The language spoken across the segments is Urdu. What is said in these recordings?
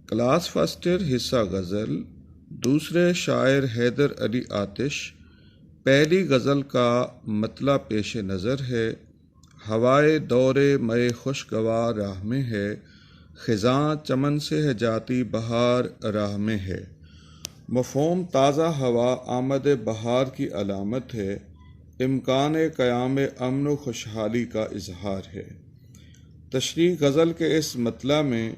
کلاس فرسٹ حصہ غزل، دوسرے شاعر حیدر علی آتش۔ پہلی غزل کا مطلع پیش نظر ہے۔ ہوائے دورے مے خوشگوار راہ میں ہے، خزاں چمن سے ہے جاتی بہار راہ میں ہے۔ مفہوم تازہ ہوا آمد بہار کی علامت ہے، امکان قیام امن و خوشحالی کا اظہار ہے۔ تشریح غزل کے اس مطلع میں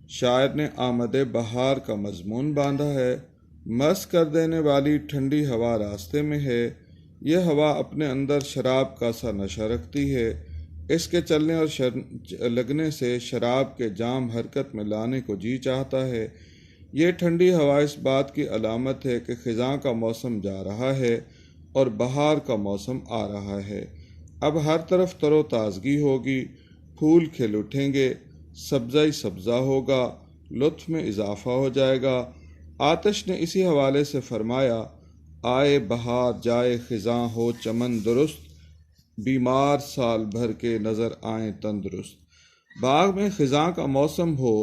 شاعر نے آمد بہار کا مضمون باندھا ہے۔ مست کر دینے والی ٹھنڈی ہوا راستے میں ہے۔ یہ ہوا اپنے اندر شراب کا سا نشہ رکھتی ہے۔ اس کے چلنے اور لگنے سے شراب کے جام حرکت میں لانے کو جی چاہتا ہے۔ یہ ٹھنڈی ہوا اس بات کی علامت ہے کہ خزاں کا موسم جا رہا ہے اور بہار کا موسم آ رہا ہے۔ اب ہر طرف تر و تازگی ہوگی، پھول کھل اٹھیں گے، سبزہ ہی سبزہ ہوگا، لطف میں اضافہ ہو جائے گا۔ آتش نے اسی حوالے سے فرمایا، آئے بہار جائے خزاں ہو چمن درست، بیمار سال بھر کے نظر آئیں تندرست۔ باغ میں خزاں کا موسم ہو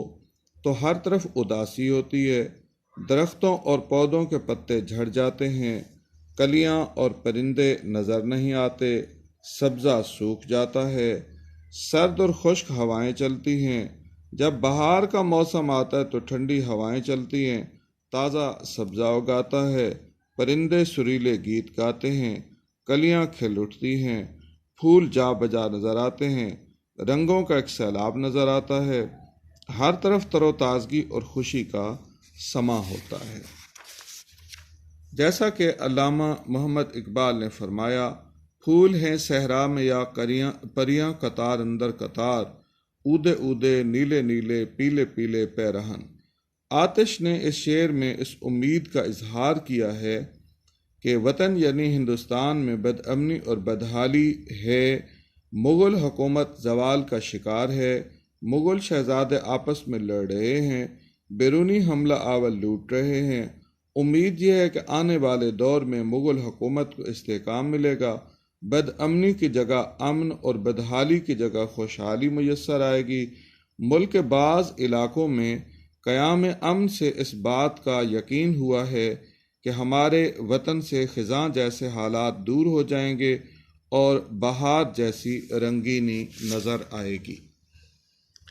تو ہر طرف اداسی ہوتی ہے، درختوں اور پودوں کے پتے جھڑ جاتے ہیں، کلیاں اور پرندے نظر نہیں آتے، سبزہ سوکھ جاتا ہے، سرد اور خشک ہوائیں چلتی ہیں۔ جب بہار کا موسم آتا ہے تو ٹھنڈی ہوائیں چلتی ہیں، تازہ سبزہ اگاتا ہے، پرندے سریلے گیت گاتے ہیں، کلیاں کھل اٹھتی ہیں، پھول جا بجا نظر آتے ہیں، رنگوں کا ایک سیلاب نظر آتا ہے، ہر طرف تر و تازگی اور خوشی کا سما ہوتا ہے۔ جیسا کہ علامہ محمد اقبال نے فرمایا، پھول ہیں صحرا میں یا پریاں قطار اندر قطار، اودے اودے نیلے نیلے پیلے پیلے پیرہن۔ آتش نے اس شعر میں اس امید کا اظہار کیا ہے کہ وطن یعنی ہندوستان میں بد امنی اور بدحالی ہے، مغل حکومت زوال کا شکار ہے، مغل شہزادے آپس میں لڑ رہے ہیں، بیرونی حملہ آور لوٹ رہے ہیں۔ امید یہ ہے کہ آنے والے دور میں مغل حکومت کو استحکام ملے گا، بد امنی کی جگہ امن اور بدحالی کی جگہ خوشحالی میسر آئے گی۔ ملک کے بعض علاقوں میں قیام امن سے اس بات کا یقین ہوا ہے کہ ہمارے وطن سے خزاں جیسے حالات دور ہو جائیں گے اور بہار جیسی رنگینی نظر آئے گی۔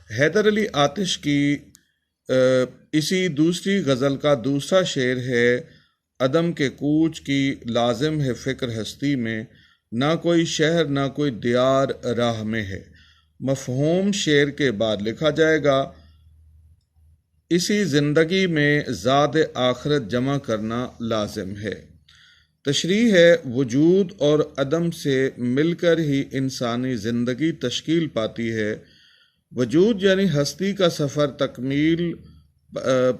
حیدر علی آتش کی اسی دوسری غزل کا دوسرا شعر ہے، عدم کے کوچ کی لازم ہے فکر ہستی میں، نہ کوئی شہر نہ کوئی دیار راہ میں ہے۔ مفہوم شعر کے بعد لکھا جائے گا، اسی زندگی میں زاد آخرت جمع کرنا لازم ہے۔ تشریح ہے، وجود اور عدم سے مل کر ہی انسانی زندگی تشکیل پاتی ہے۔ وجود یعنی ہستی کا سفر تکمیل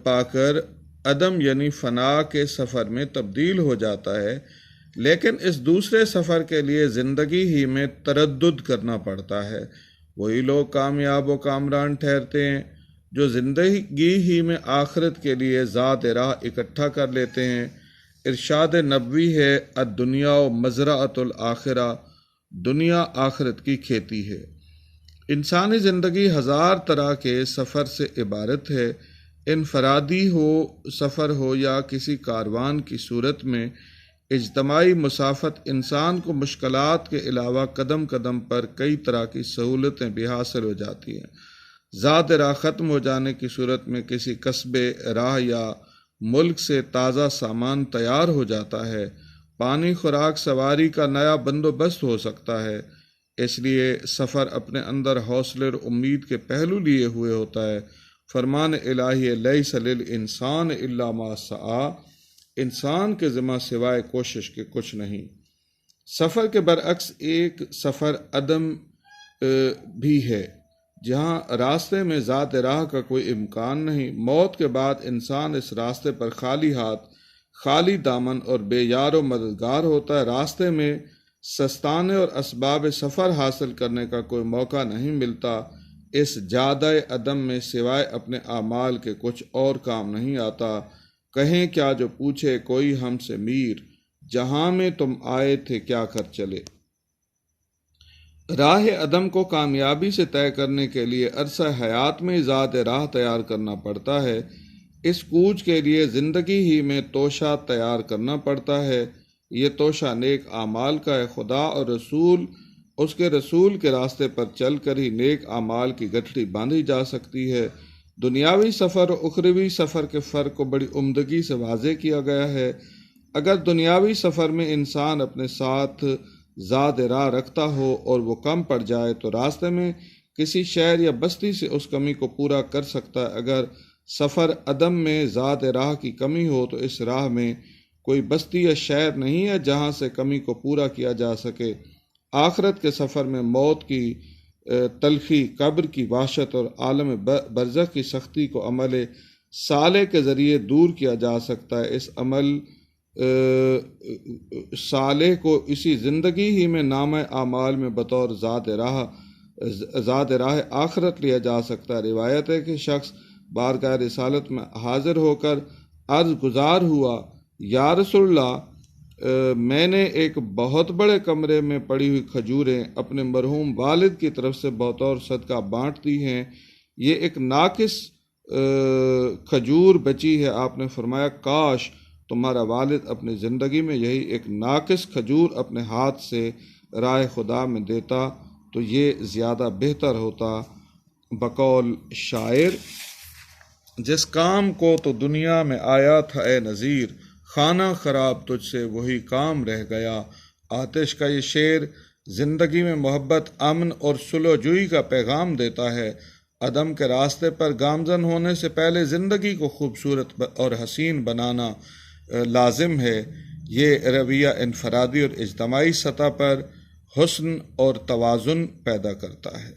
پا کر عدم یعنی فنا کے سفر میں تبدیل ہو جاتا ہے، لیکن اس دوسرے سفر کے لیے زندگی ہی میں تردد کرنا پڑتا ہے۔ وہی لوگ کامیاب و کامران ٹھہرتے ہیں جو زندگی ہی میں آخرت کے لیے ذات راہ اکٹھا کر لیتے ہیں۔ ارشاد نبوی ہے، الدنیا مزرعۃ الآخرہ، دنیا آخرت کی کھیتی ہے۔ انسانی زندگی ہزار طرح کے سفر سے عبارت ہے، انفرادی سفر ہو یا کسی کاروان کی صورت میں۔ اجتماعی مسافت انسان کو مشکلات کے علاوہ قدم قدم پر کئی طرح کی سہولتیں بھی حاصل ہو جاتی ہیں۔ ذات راہ ختم ہو جانے کی صورت میں کسی قصبے، راہ یا ملک سے تازہ سامان تیار ہو جاتا ہے، پانی، خوراک، سواری کا نیا بندوبست ہو سکتا ہے۔ اس لیے سفر اپنے اندر حوصلے اور امید کے پہلو لیے ہوئے ہوتا ہے۔ فرمان الہی لیس للانسان الا ما سعی، انسان کے ذمہ سوائے کوشش کے کچھ نہیں۔ سفر کے برعکس ایک سفر عدم بھی ہے، جہاں راستے میں ذات راہ کا کوئی امکان نہیں۔ موت کے بعد انسان اس راستے پر خالی ہاتھ، خالی دامن اور بے یار و مددگار ہوتا ہے۔ راستے میں سستانے اور اسباب سفر حاصل کرنے کا کوئی موقع نہیں ملتا۔ اس جادہ عدم میں سوائے اپنے اعمال کے کچھ اور کام نہیں آتا۔ کہیں کیا جو پوچھے کوئی ہم سے میر، جہاں میں تم آئے تھے کیا کر چلے۔ راہ عدم کو کامیابی سے طے کرنے کے لیے عرصہ حیات میں ذات راہ تیار کرنا پڑتا ہے۔ اس کوچ کے لیے زندگی ہی میں توشہ تیار کرنا پڑتا ہے۔ یہ توشہ نیک اعمال کا ہے۔ خدا اور اس کے رسول کے راستے پر چل کر ہی نیک اعمال کی گٹھڑی باندھی جا سکتی ہے۔ دنیاوی سفر اور اخروی سفر کے فرق کو بڑی عمدگی سے واضح کیا گیا ہے۔ اگر دنیاوی سفر میں انسان اپنے ساتھ زاد راہ رکھتا ہو اور وہ کم پڑ جائے تو راستے میں کسی شہر یا بستی سے اس کمی کو پورا کر سکتا ہے۔ اگر سفر عدم میں زاد راہ کی کمی ہو تو اس راہ میں کوئی بستی یا شہر نہیں ہے جہاں سے کمی کو پورا کیا جا سکے۔ آخرت کے سفر میں موت کی تلخی، قبر کی وحشت اور عالم برزخ کی سختی کو عمل صالح کے ذریعے دور کیا جا سکتا ہے۔ اس عمل صالح کو اسی زندگی ہی میں نامہ اعمال میں بطور ذات راہ آخرت لیا جا سکتا ہے۔ روایت ہے کہ شخص بارگاہ رسالت میں حاضر ہو کر عرض گزار ہوا، یا رسول اللہ، میں نے ایک بہت بڑے کمرے میں پڑی ہوئی کھجوریں اپنے مرحوم والد کی طرف سے بطور صدقہ بانٹ دی ہیں، یہ ایک ناقص کھجور بچی ہے۔ آپ نے فرمایا، کاش تمہارا والد اپنی زندگی میں یہی ایک ناقص کھجور اپنے ہاتھ سے راہ خدا میں دیتا تو یہ زیادہ بہتر ہوتا۔ بقول شاعر، جس کام کو تو دنیا میں آیا تھا اے نذیر، خانہ خراب تجھ سے وہی کام رہ گیا۔ آتش کا یہ شعر زندگی میں محبت، امن اور صلح جوئی کا پیغام دیتا ہے۔ عدم کے راستے پر گامزن ہونے سے پہلے زندگی کو خوبصورت اور حسین بنانا لازم ہے۔ یہ رویہ انفرادی اور اجتماعی سطح پر حسن اور توازن پیدا کرتا ہے۔